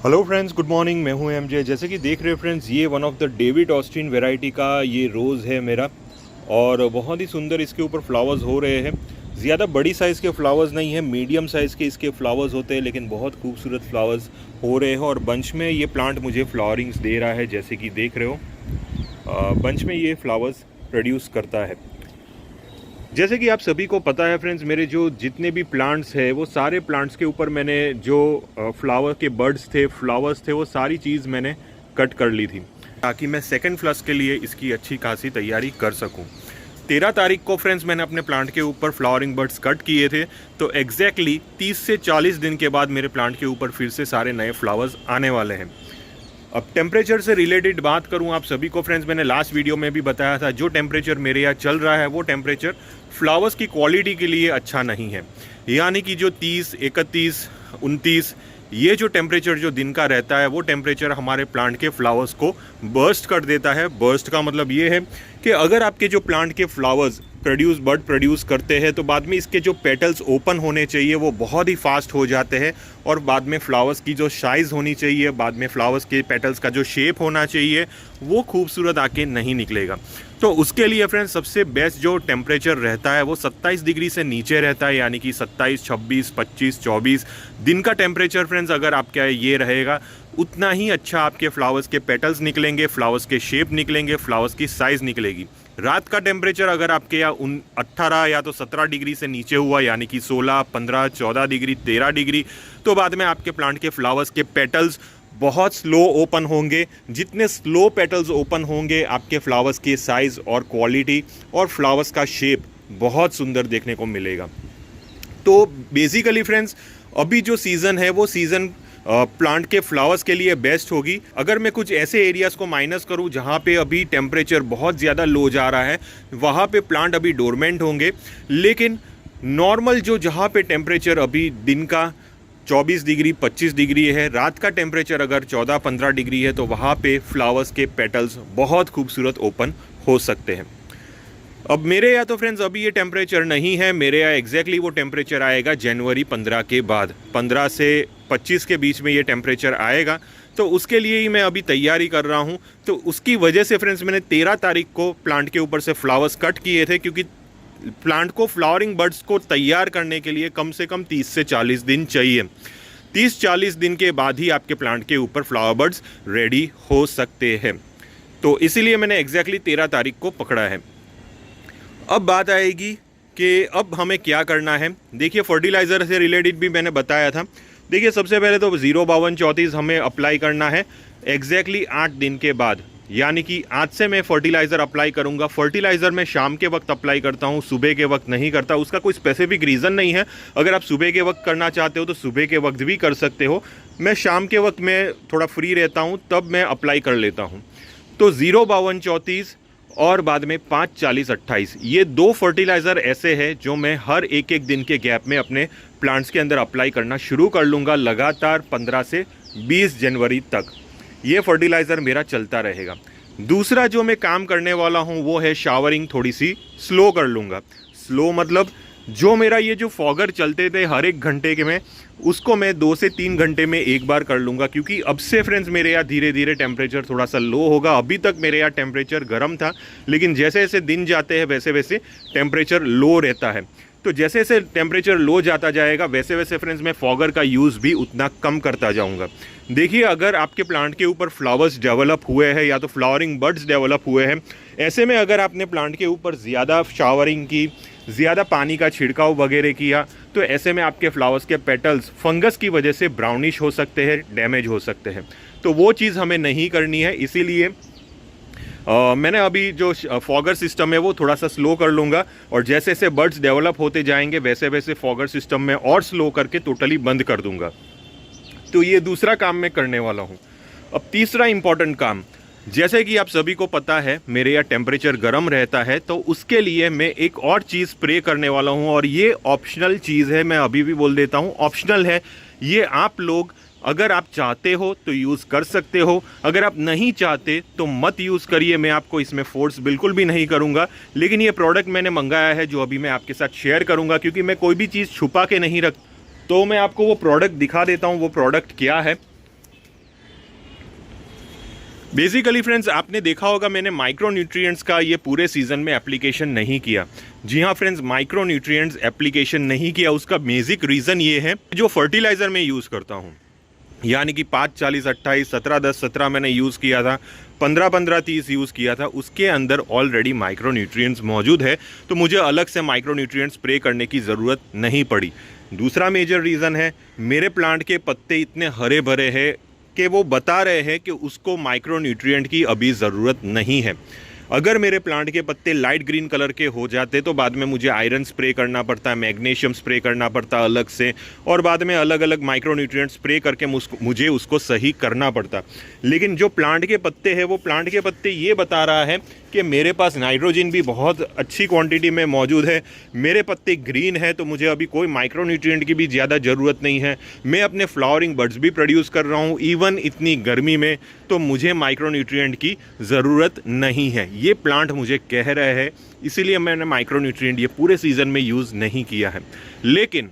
Hello friends, good morning. मैं हूं MJ. जैसे कि देख रहे हो फ्रेंड्स, ये one of the David Austin variety का ये रोज़ है मेरा, और बहुत ही सुंदर इसके ऊपर फ्लावर्स हो रहे हैं। ज़्यादा बड़ी साइज़ के फ्लावर्स नहीं है, मीडियम साइज़ के इसके फ्लावर्स होते हैं, लेकिन बहुत खूबसूरत फ्लावर्स हो रहे हैं। और बंच में ये प्लांट मुझे फ्लावरिंग्स दे रहा है, जैसे कि देख रहे हो बंच में ये फ्लावर्स प्रोड्यूस करता है। जैसे कि आप सभी को पता है फ्रेंड्स, मेरे जो जितने भी प्लांट्स हैं वो सारे प्लांट्स के ऊपर मैंने जो फ्लावर के बर्ड्स थे, फ्लावर्स थे, वो सारी चीज़ मैंने कट कर ली थी, ताकि मैं सेकंड फ्लश के लिए इसकी अच्छी खासी तैयारी कर सकूं। 13 तारीख को फ्रेंड्स मैंने अपने प्लांट के ऊपर फ्लावरिंग बर्ड्स कट किए थे, तो एग्जैक्टली 30 से 40 दिन के बाद मेरे प्लांट के ऊपर फिर से सारे नए फ्लावर्स आने वाले हैं। अब टेम्परेचर से रिलेटेड बात करूं आप सभी को फ्रेंड्स, मैंने लास्ट वीडियो में भी बताया था, जो टेम्परेचर मेरे यहाँ चल रहा है वो टेम्परेचर फ्लावर्स की क्वालिटी के लिए अच्छा नहीं है। यानी कि जो 30, 31, 29 ये जो टेम्परेचर जो दिन का रहता है, वो टेम्परेचर हमारे प्लांट के फ्लावर्स को बर्स्ट कर देता है। बर्स्ट का मतलब ये है कि अगर आपके जो प्लांट के फ्लावर्स बर्ड प्रोड्यूस करते हैं, तो बाद में इसके जो पेटल्स ओपन होने चाहिए वो बहुत ही फास्ट हो जाते हैं, और बाद में फ्लावर्स की जो साइज़ होनी चाहिए, बाद में फ्लावर्स के पेटल्स का जो शेप होना चाहिए, वो खूबसूरत आके नहीं निकलेगा। तो उसके लिए फ्रेंड्स सबसे बेस्ट जो टेम्परेचर रहता है वो 27 डिग्री से नीचे रहता है, यानी कि 27, 26, 25, 24 दिन का टेम्परेचर फ्रेंड्स अगर आपका ये रहेगा, उतना ही अच्छा आपके फ्लावर्स के पेटल्स निकलेंगे, फ्लावर्स के शेप निकलेंगे, फ्लावर्स की साइज़ निकलेगी। रात का टेम्परेचर अगर आपके यहाँ 18 या तो 17 डिग्री से नीचे हुआ, यानी कि 16, 15, 14 डिग्री, 13 डिग्री, तो बाद में आपके प्लांट के फ्लावर्स के पेटल्स बहुत स्लो ओपन होंगे। जितने स्लो पेटल्स ओपन होंगे, आपके फ्लावर्स की साइज़ और क्वालिटी और फ्लावर्स का शेप बहुत सुंदर देखने को मिलेगा। तो बेसिकली फ्रेंड्स, अभी जो सीज़न है वो सीज़न प्लांट के फ्लावर्स के लिए बेस्ट होगी। अगर मैं कुछ ऐसे एरियाज़ को माइनस करूं जहां पे अभी टेम्परेचर बहुत ज़्यादा लो जा रहा है, वहां पे प्लांट अभी डोरमेंट होंगे। लेकिन नॉर्मल जो जहां पे टेम्परेचर अभी दिन का 24 डिग्री, 25 डिग्री है, रात का टेम्परेचर अगर 14-15 डिग्री है, तो वहाँ पे फ्लावर्स के पेटल्स बहुत खूबसूरत ओपन हो सकते हैं। अब मेरे यहाँ तो फ्रेंड्स अभी ये टेम्परेचर नहीं है, मेरे यहाँ एग्जैक्टली वो टेम्परेचर आएगा जनवरी 15 के बाद, 15 से 25 के बीच में ये टेम्परेचर आएगा। तो उसके लिए ही मैं अभी तैयारी कर रहा हूँ। तो उसकी वजह से फ्रेंड्स मैंने 13 तारीख को प्लांट के ऊपर से फ्लावर्स कट किए थे, क्योंकि प्लांट को फ्लावरिंग बर्ड्स को तैयार करने के लिए कम से कम 30 से 40 दिन चाहिए। 30-40 दिन के बाद ही आपके प्लांट के ऊपर फ्लावर बर्ड्स रेडी हो सकते हैं। तो इसीलिए मैंने एग्जैक्टली 13 तारीख को पकड़ा है। अब बात आएगी कि अब हमें क्या करना है। देखिए, फर्टिलाइज़र से रिलेटेड भी मैंने बताया था। देखिए, सबसे पहले तो 05234 हमें अप्लाई करना है एग्जैक्टली 8 दिन के बाद, यानी कि आज से मैं फर्टिलाइज़र अप्लाई करूंगा। फर्टिलाइज़र मैं शाम के वक्त अप्लाई करता हूं, सुबह के वक्त नहीं करता। उसका कोई स्पेसिफिक रीज़न नहीं है। अगर आप सुबह के वक्त करना चाहते हो तो सुबह के वक्त भी कर सकते हो। मैं शाम के वक्त में थोड़ा फ्री रहता हूँ, तब मैं अप्लाई कर लेता हूँ। तो 05234 और बाद में 5-40-28 ये 2 फर्टिलाइज़र ऐसे हैं जो मैं हर एक दिन के गैप में अपने प्लांट्स के अंदर अप्लाई करना शुरू कर लूँगा, लगातार 15 से 20 जनवरी तक ये फर्टिलाइज़र मेरा चलता रहेगा। दूसरा जो मैं काम करने वाला हूँ वो है शावरिंग, थोड़ी सी स्लो कर लूँगा। स्लो मतलब जो मेरा ये जो फॉगर चलते थे हर एक घंटे के में, उसको मैं 2 से 3 घंटे में एक बार कर लूँगा, क्योंकि अब से फ्रेंड्स मेरे यहाँ धीरे धीरे टेम्परेचर थोड़ा सा लो होगा। अभी तक मेरे यहाँ टेम्परेचर गर्म था, लेकिन जैसे जैसे दिन जाते हैं वैसे वैसे टेम्परेचर लो रहता है। तो जैसे जैसे टेम्परेचर लो जाता जाएगा, वैसे वैसे फ्रेंड्स मैं फॉगर का यूज़ भी उतना कम करता जाऊँगा। देखिए, अगर आपके प्लांट के ऊपर फ्लावर्स डेवलप हुए हैं या तो फ्लावरिंग बर्ड्स डेवलप हुए हैं, ऐसे में अगर आपने प्लांट के ऊपर ज़्यादा शावरिंग की, ज़्यादा पानी का छिड़काव वगैरह किया, तो ऐसे में आपके फ्लावर्स के पेटल्स फंगस की वजह से ब्राउनिश हो सकते हैं, डैमेज हो सकते हैं। तो वो चीज़ हमें नहीं करनी है। इसीलिए मैंने अभी जो फॉगर सिस्टम है वो थोड़ा सा स्लो कर लूँगा, और जैसे जैसे बर्ड्स डेवलप होते जाएंगे वैसे वैसे फॉगर सिस्टम में और स्लो करके टोटली बंद कर दूँगा। तो ये दूसरा काम मैं करने वाला हूँ। अब तीसरा इम्पॉर्टेंट काम, जैसे कि आप सभी को पता है मेरे यहाँ टेम्परेचर गर्म रहता है, तो उसके लिए मैं एक और चीज़ स्प्रे करने वाला हूँ, और ये ऑप्शनल चीज़ है। मैं अभी भी बोल देता हूँ, ऑप्शनल है। ये आप लोग अगर आप चाहते हो तो यूज़ कर सकते हो, अगर आप नहीं चाहते तो मत यूज़ करिए। मैं आपको इसमें फोर्स बिल्कुल भी नहीं करूँगा। लेकिन ये प्रोडक्ट मैंने मंगाया है जो अभी मैं आपके साथ शेयर करूँगा, क्योंकि मैं कोई भी चीज़ छुपा के नहीं रख। तो मैं आपको वो प्रोडक्ट दिखा देता हूँ, वो प्रोडक्ट क्या है। बेसिकली फ्रेंड्स, आपने देखा होगा मैंने माइक्रो न्यूट्रिएंट्स का ये पूरे सीज़न में एप्लीकेशन नहीं किया। जी हाँ फ्रेंड्स, माइक्रो न्यूट्रिएंट्स एप्लीकेशन नहीं किया, उसका बेसिक रीज़न ये है, जो फर्टिलाइज़र में यूज़ करता हूँ, यानी कि 5, 40, 28, 17, 10, 17 मैंने यूज़ किया था, 15, 15, 30 यूज़ किया था, उसके अंदर ऑलरेडी माइक्रो न्यूट्रिएंट्स मौजूद है, तो मुझे अलग से माइक्रो न्यूट्रिएंट्स स्प्रे करने की ज़रूरत नहीं पड़ी। दूसरा मेजर रीज़न है, मेरे प्लांट के पत्ते इतने हरे भरे हैं कि वो बता रहे हैं कि उसको माइक्रो न्यूट्रिएंट की अभी ज़रूरत नहीं है। अगर मेरे प्लांट के पत्ते लाइट ग्रीन कलर के हो जाते तो बाद में मुझे आयरन स्प्रे करना पड़ता, मैग्नीशियम स्प्रे करना पड़ता अलग से, और बाद में अलग अलग माइक्रो न्यूट्रिएंट स्प्रे करके मुझे उसको सही करना पड़ता। लेकिन जो प्लांट के पत्ते हैं, वो प्लांट के पत्ते ये बता रहा है कि मेरे पास नाइट्रोजन भी बहुत अच्छी क्वांटिटी में मौजूद है, मेरे पत्ते ग्रीन है, तो मुझे अभी कोई माइक्रो न्यूट्रिएंट की भी ज़्यादा ज़रूरत नहीं है, मैं अपने फ्लावरिंग बड्स भी प्रोड्यूस कर रहा हूँ इवन इतनी गर्मी में, तो मुझे माइक्रो न्यूट्रिएंट की ज़रूरत नहीं है। ये प्लांट मुझे कह रहे हैं, इसीलिए मैंने माइक्रो न्यूट्रिएंट ये पूरे सीज़न में यूज़ नहीं किया है। लेकिन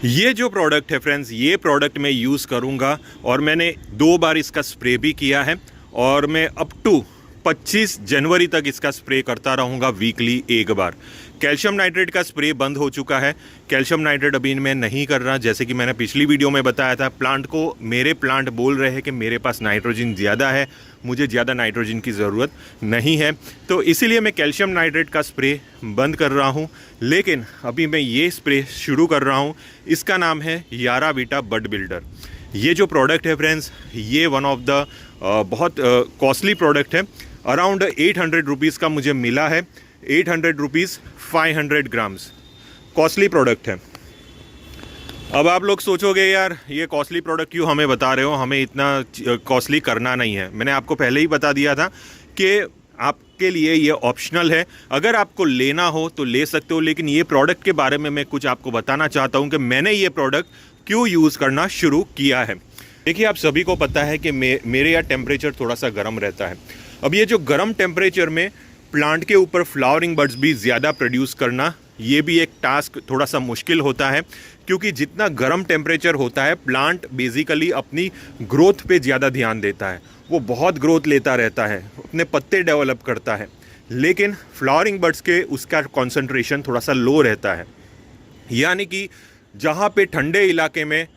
ये जो प्रोडक्ट है फ्रेंड्स, ये प्रोडक्ट मैं यूज़ करूँगा, और मैंने 2 बार इसका स्प्रे भी किया है, और मैं अप टू 25 जनवरी तक इसका स्प्रे करता रहूँगा वीकली 1 बार। कैल्शियम नाइट्रेट का स्प्रे बंद हो चुका है, कैल्शियम नाइट्रेट अभी मैं नहीं कर रहा, जैसे कि मैंने पिछली वीडियो में बताया था। प्लांट को, मेरे प्लांट बोल रहे हैं कि मेरे पास नाइट्रोजन ज़्यादा है, मुझे ज़्यादा नाइट्रोजन की ज़रूरत नहीं है, तो इसीलिए मैं कैल्शियम नाइट्रेट का स्प्रे बंद कर रहा हूँ। लेकिन अभी मैं ये स्प्रे शुरू कर रहा हूँ, इसका नाम है यारावीटा बड बिल्डर। ये जो प्रोडक्ट है फ्रेंड्स, ये वन ऑफ द बहुत कॉस्टली प्रोडक्ट है, अराउंड 800 रुपीज़ का मुझे मिला है। 800 रुपीज़ 500 ग्राम्स, कॉस्टली प्रोडक्ट है। अब आप लोग सोचोगे यार ये कॉस्टली प्रोडक्ट क्यों हमें बता रहे हो, हमें इतना कॉस्टली करना नहीं है। मैंने आपको पहले ही बता दिया था कि आपके लिए ये ऑप्शनल है, अगर आपको लेना हो तो ले सकते हो, लेकिन ये प्रोडक्ट के बारे में मैं कुछ आपको बताना चाहता हूँ कि मैंने ये प्रोडक्ट क्यों यूज़ करना शुरू किया है। देखिए, आप सभी को पता है कि मेरे यहाँ टेम्परेचर थोड़ा सा गर्म रहता है। अब ये जो गर्म टेम्परेचर में प्लांट के ऊपर फ्लावरिंग बड्स भी ज़्यादा प्रोड्यूस करना, ये भी एक टास्क थोड़ा सा मुश्किल होता है, क्योंकि जितना गर्म टेम्परेचर होता है प्लांट बेसिकली अपनी ग्रोथ पे ज़्यादा ध्यान देता है, वो बहुत ग्रोथ लेता रहता है, अपने पत्ते डेवलप करता है। लेकिन फ्लावरिंग बड्स के उसका कॉन्सेंट्रेशन थोड़ा सा लो रहता है, यानी कि जहाँ पे ठंडे इलाके में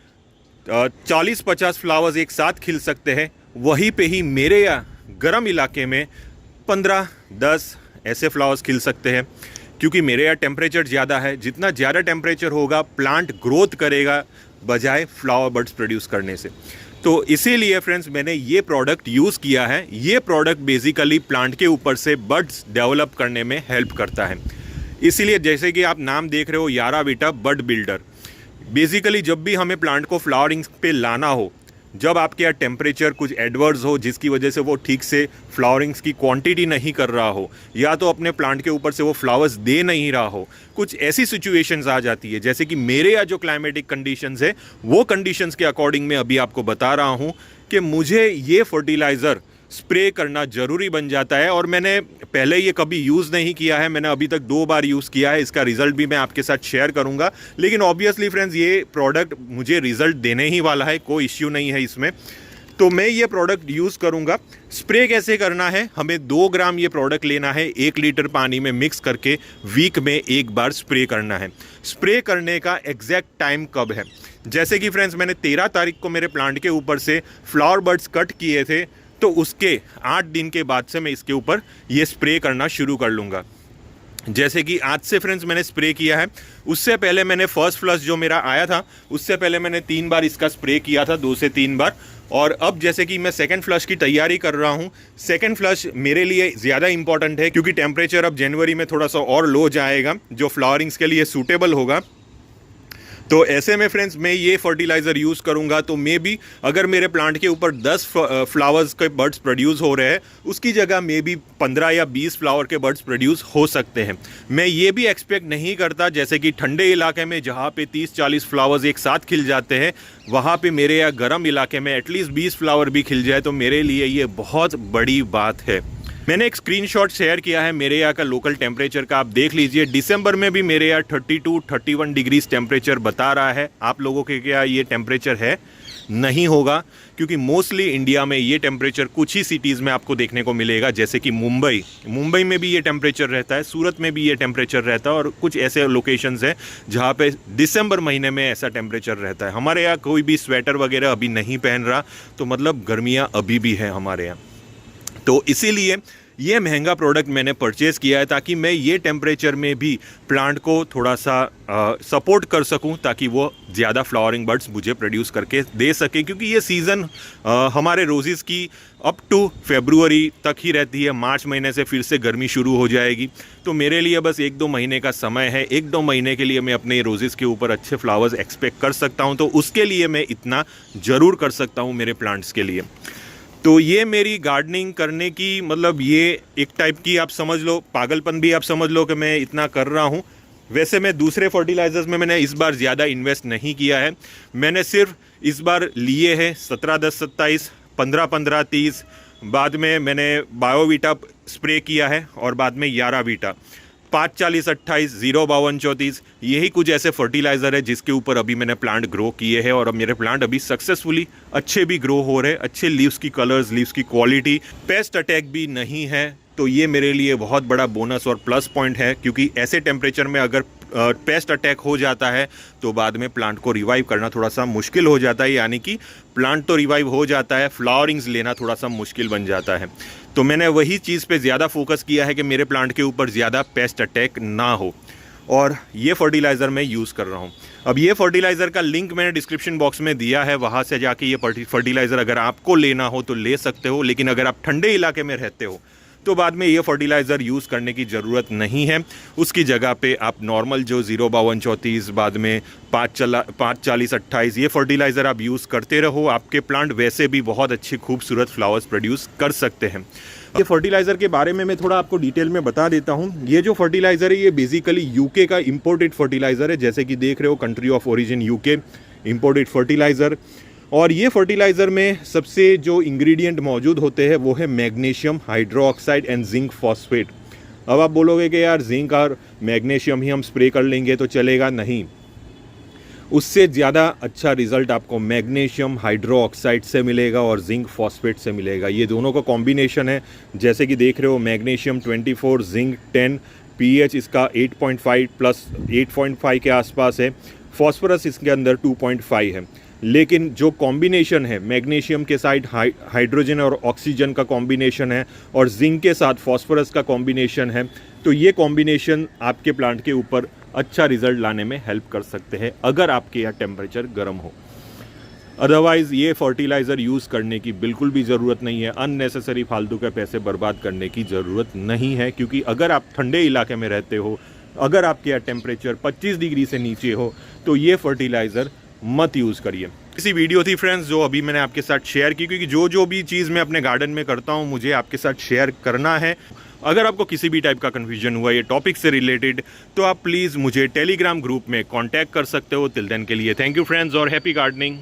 40-50 फ्लावर्स एक साथ खिल सकते हैं, वहीं पे ही मेरे यहाँ गर्म इलाके में 15-10 ऐसे फ्लावर्स खिल सकते हैं, क्योंकि मेरे यहाँ टेम्परेचर ज़्यादा है। जितना ज़्यादा टेम्परेचर होगा प्लांट ग्रोथ करेगा बजाय फ्लावर बड्स प्रोड्यूस करने से। तो इसीलिए फ्रेंड्स मैंने ये प्रोडक्ट यूज़ किया है। ये प्रोडक्ट बेसिकली प्लांट के ऊपर से बड्स डेवलप करने में हेल्प करता है। इसीलिए जैसे कि आप नाम देख रहे हो, यारावीटा बड बिल्डर। बेसिकली जब भी हमें प्लांट को फ्लावरिंग पे लाना हो, जब आपके यहाँ टेम्परेचर कुछ एडवर्स हो जिसकी वजह से वो ठीक से फ्लावरिंग्स की क्वांटिटी नहीं कर रहा हो, या तो अपने प्लांट के ऊपर से वो फ्लावर्स दे नहीं रहा हो, कुछ ऐसी सिचुएशंस आ जाती है, जैसे कि मेरे यहाँ जो क्लाइमेटिक कंडीशंस है वो कंडीशंस के अकॉर्डिंग मैं अभी आपको बता रहा हूँ कि मुझे ये फर्टिलाइज़र स्प्रे करना ज़रूरी बन जाता है। और मैंने पहले ये कभी यूज़ नहीं किया है, मैंने अभी तक 2 बार यूज़ किया है, इसका रिज़ल्ट भी मैं आपके साथ शेयर करूंगा। लेकिन ऑब्वियसली फ्रेंड्स ये प्रोडक्ट मुझे रिज़ल्ट देने ही वाला है, कोई इश्यू नहीं है इसमें, तो मैं ये प्रोडक्ट यूज़ करूंगा। स्प्रे कैसे करना है, हमें 2 ग्राम ये प्रोडक्ट लेना है, 1 लीटर पानी में मिक्स करके वीक में 1 बार स्प्रे करना है। स्प्रे करने का एग्जैक्ट टाइम कब है, जैसे कि फ्रेंड्स मैंने 13 तारीख को मेरे प्लांट के ऊपर से फ्लावर बड्स कट किए थे, तो उसके 8 दिन के बाद से मैं इसके ऊपर ये स्प्रे करना शुरू कर लूँगा। जैसे कि आज से फ्रेंड्स मैंने स्प्रे किया है, उससे पहले मैंने फर्स्ट फ्लश जो मेरा आया था उससे पहले मैंने 3 बार इसका स्प्रे किया था, 2 से 3 बार। और अब जैसे कि मैं सेकंड फ्लश की तैयारी कर रहा हूँ, सेकंड फ्लश मेरे लिए ज़्यादा इंपॉर्टेंट है, क्योंकि टेम्परेचर अब जनवरी में थोड़ा सा और लो जाएगा जो फ्लावरिंग्स के लिए सूटेबल होगा। तो ऐसे में फ्रेंड्स मैं ये फर्टिलाइज़र यूज़ करूँगा, तो मे बी अगर मेरे प्लांट के ऊपर 10 फ्लावर्स के बर्ड्स प्रोड्यूस हो रहे हैं, उसकी जगह मे बी 15 या 20 फ्लावर के बर्ड्स प्रोड्यूस हो सकते हैं। मैं ये भी एक्सपेक्ट नहीं करता जैसे कि ठंडे इलाके में जहाँ पे 30-40 फ्लावर्स एक साथ खिल जाते हैं, वहाँ पे मेरे यहाँ गर्म इलाके में एटलीस्ट 20 फ्लावर भी खिल जाए, तो मेरे लिए ये बहुत बड़ी बात है। मैंने एक स्क्रीनशॉट शेयर किया है मेरे यहाँ का लोकल टेम्परेचर का, आप देख लीजिए। दिसंबर में भी मेरे यहाँ 32-31 डिग्रीज टेम्परेचर बता रहा है। आप लोगों के क्या ये टेम्परेचर है? नहीं होगा, क्योंकि मोस्टली इंडिया में ये टेम्परेचर कुछ ही सिटीज़ में आपको देखने को मिलेगा, जैसे कि मुंबई में भी ये टेम्परेचर रहता है, सूरत में भी ये टेम्परेचर रहता है, और कुछ ऐसे लोकेशंस हैं जहाँ पे दिसंबर महीने में ऐसा टेम्परेचर रहता है। हमारे यहाँ कोई भी स्वेटर वगैरह अभी नहीं पहन रहा, तो मतलब गर्मियाँ अभी भी है हमारे यहाँ। तो इसीलिए ये महंगा प्रोडक्ट मैंने परचेज़ किया है, ताकि मैं ये टेम्परेचर में भी प्लांट को थोड़ा सा सपोर्ट कर सकूं, ताकि वो ज़्यादा फ्लावरिंग बर्ड्स मुझे प्रोड्यूस करके दे सके, क्योंकि ये सीज़न हमारे रोज़ेस की अप टू फरवरी तक ही रहती है। मार्च महीने से फिर से गर्मी शुरू हो जाएगी, तो मेरे लिए बस 1-2 महीने का समय है। 1-2 महीने के लिए मैं अपने रोज़ेस के ऊपर अच्छे फ्लावर्स एक्सपेक्ट कर सकता हूँ, तो उसके लिए मैं इतना ज़रूर कर सकता हूँ मेरे प्लांट्स के लिए। तो ये मेरी गार्डनिंग करने की, मतलब ये एक टाइप की आप समझ लो, पागलपन भी आप समझ लो कि मैं इतना कर रहा हूँ। वैसे मैं दूसरे फर्टिलाइज़र्स में मैंने इस बार ज़्यादा इन्वेस्ट नहीं किया है। मैंने सिर्फ इस बार लिए हैं 17-10-27, 15-15, 30, बाद में मैंने बायोवीटा स्प्रे किया है, और बाद में 11 वीटा, 5-40-28, 0-52-34, यही कुछ ऐसे फर्टिलाइज़र है जिसके ऊपर अभी मैंने प्लांट ग्रो किए हैं, और अब मेरे प्लांट अभी सक्सेसफुली अच्छे भी ग्रो हो रहे हैं, अच्छे लीव्स की कलर्स, लीव्स की क्वालिटी, पेस्ट अटैक भी नहीं है। तो ये मेरे लिए बहुत बड़ा बोनस और प्लस पॉइंट है, क्योंकि ऐसे टेम्परेचर में अगर पेस्ट अटैक हो जाता है तो बाद में प्लांट को रिवाइव करना थोड़ा सा मुश्किल हो जाता है, यानी कि प्लांट तो रिवाइव हो जाता है, फ्लावरिंग्स लेना थोड़ा सा मुश्किल बन जाता है। तो मैंने वही चीज़ पे ज़्यादा फोकस किया है कि मेरे प्लांट के ऊपर ज़्यादा पेस्ट अटैक ना हो, और ये फर्टिलाइज़र मैं यूज़ कर रहा हूँ। अब ये फर्टिलाइज़र का लिंक मैंने डिस्क्रिप्शन बॉक्स में दिया है, वहाँ से जाके ये फर्टिलाइज़र अगर आपको लेना हो तो ले सकते हो, लेकिन अगर आप ठंडे इलाके में रहते हो तो बाद में ये फर्टिलाइज़र यूज़ करने की ज़रूरत नहीं है। उसकी जगह पे आप नॉर्मल जो 0-52-34, बाद में 5-40-28, ये फर्टिलाइज़र आप यूज़ करते रहो। आपके प्लांट वैसे भी बहुत अच्छी खूबसूरत फ्लावर्स प्रोड्यूस कर सकते हैं। ये फर्टिलाइज़र के बारे में मैं थोड़ा आपको डिटेल में बता देता हूँ। ये जो फर्टिलाइज़र है ये बेसिकली यूके का इम्पोर्टेड फर्टिलाइज़र है, जैसे कि देख रहे हो, country of origin UK, imported fertiliser. और ये फर्टिलाइज़र में सबसे जो इंग्रेडिएंट मौजूद होते हैं वो है magnesium hydroxide and zinc phosphate. अब आप बोलोगे कि यार जिंक और मैग्नीशियम ही हम स्प्रे कर लेंगे तो चलेगा, नहीं, उससे ज़्यादा अच्छा रिजल्ट आपको मैग्नीशियम हाइड्रोक्साइड से मिलेगा और जिंक फॉस्फेट से मिलेगा। ये दोनों का कॉम्बिनेशन है, जैसे कि देख रहे हो, मैग्नीशियम 24, जिंक 10, pH इसका 8.5 प्लस 8.5 के आसपास है, फॉस्फोरस इसके अंदर 2.5 है। लेकिन जो कॉम्बिनेशन है, मैग्नीशियम के साथ हाइड्रोजन और ऑक्सीजन का कॉम्बिनेशन है, और जिंक के साथ फॉस्फोरस का कॉम्बिनेशन है, तो ये कॉम्बिनेशन आपके प्लांट के ऊपर अच्छा रिजल्ट लाने में हेल्प कर सकते हैं, अगर आपके यहाँ टेम्परेचर गर्म हो। अदरवाइज़ ये फर्टिलाइज़र यूज़ करने की बिल्कुल भी ज़रूरत नहीं है, अननेसेसरी फालतू के पैसे बर्बाद करने की ज़रूरत नहीं है, क्योंकि अगर आप ठंडे इलाके में रहते हो, अगर आपके यहाँ टेम्परेचर 25 डिग्री से नीचे हो, तो ये फर्टिलाइज़र मत यूज़ करिए। इसी वीडियो थी फ्रेंड्स जो अभी मैंने आपके साथ शेयर की, क्योंकि जो भी चीज़ मैं अपने गार्डन में करता हूँ मुझे आपके साथ शेयर करना है। अगर आपको किसी भी टाइप का कन्फ्यूजन हुआ ये टॉपिक से रिलेटेड, तो आप प्लीज़ मुझे टेलीग्राम ग्रुप में कांटेक्ट कर सकते हो। टिल देन के लिए थैंक यू फ्रेंड्स, और हैप्पी गार्डनिंग।